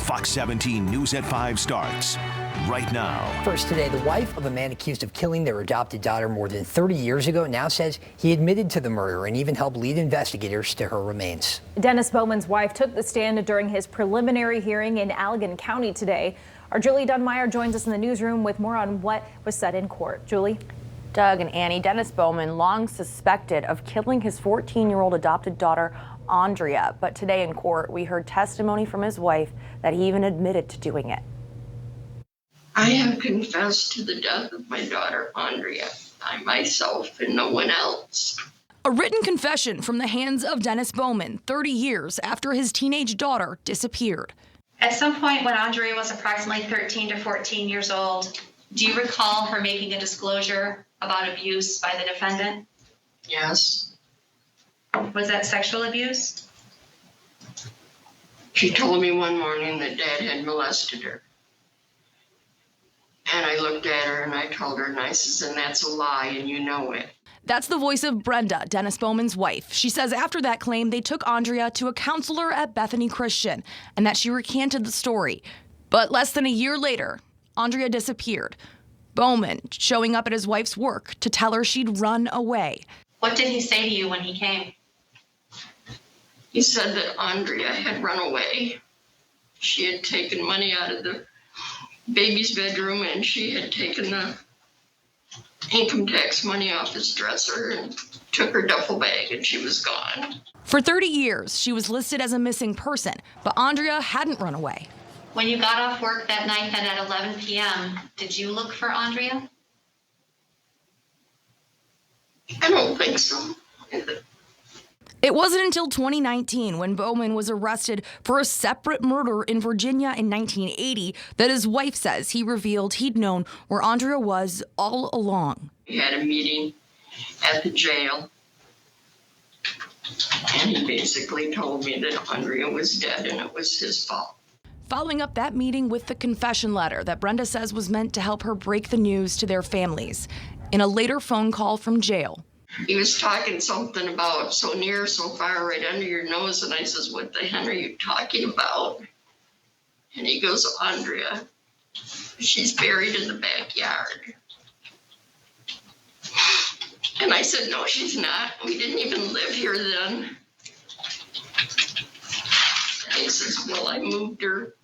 Fox 17 News at 5 starts right now. First today, the wife of a man accused of killing their adopted daughter more than 30 years ago now says he admitted to the murder and even helped lead investigators to her remains. Dennis Bowman's wife took the stand during his preliminary hearing in Allegan County today. Our Julie Dunmeyer joins us in the newsroom with more on what was said in court. Julie? Doug and Annie, Dennis Bowman long suspected of killing his 14-year-old adopted daughter, Andrea. But today in court, we heard testimony from his wife that he even admitted to doing it. I have confessed to the death of my daughter, Andrea, by myself and no one else. A written confession from the hands of Dennis Bowman 30 years after his teenage daughter disappeared. At some point when Andrea was approximately 13 to 14 years old, do you recall her making a disclosure about abuse by the defendant? Yes. Was that sexual abuse? She told me one morning that Dad had molested her. And I looked at her and I told her, and I says, and that's a lie and you know it. That's the voice of Brenda, Dennis Bowman's wife. She says after that claim, they took Andrea to a counselor at Bethany Christian and that she recanted the story. But less than a year later, Andrea disappeared. Bowman showing up at his wife's work to tell her she'd run away. What did he say to you when he came? He said that Andrea had run away. She had taken money out of the baby's bedroom and she had taken the income tax money off his dresser and took her duffel bag and she was gone. For 30 years, she was listed as a missing person, but Andrea hadn't run away. When you got off work that night then at 11 p.m., did you look for Andrea? I don't think so. It wasn't until 2019, when Bowman was arrested for a separate murder in Virginia in 1980, that his wife says he revealed he'd known where Andrea was all along. We had a meeting at the jail, and he basically told me that Andrea was dead and it was his fault. Following up that meeting with the confession letter that Brenda says was meant to help her break the news to their families. In a later phone call from jail, he was talking something about so near, so far, right under your nose. And I says, what the hell are you talking about? And he goes, Andrea, she's buried in the backyard. And I said, no, she's not. We didn't even live here then. And he says, well, I moved her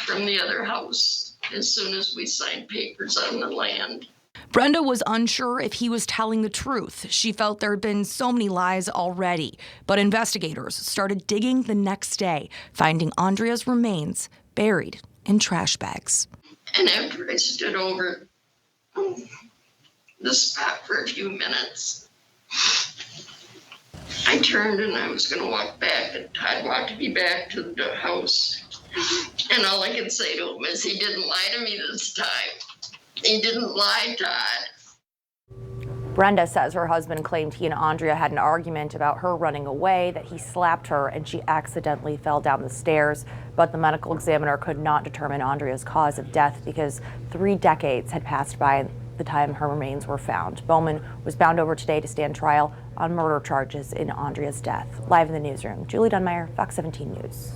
from the other house as soon as we signed papers on the land. Brenda was unsure if he was telling the truth. She felt there had been so many lies already. But investigators started digging the next day, finding Andrea's remains buried in trash bags. And after I stood over the spot for a few minutes, I turned and I was going to walk back, and Todd walked me back to the house. And all I could say to him is, he didn't lie to me this time. He didn't lie, Todd. Brenda says her husband claimed he and Andrea had an argument about her running away, that he slapped her and she accidentally fell down the stairs. But the medical examiner could not determine Andrea's cause of death because 3 decades had passed by the time her remains were found. Bowman was bound over today to stand trial on murder charges in Andrea's death. Live in the newsroom, Julie Dunmeyer, Fox 17 News.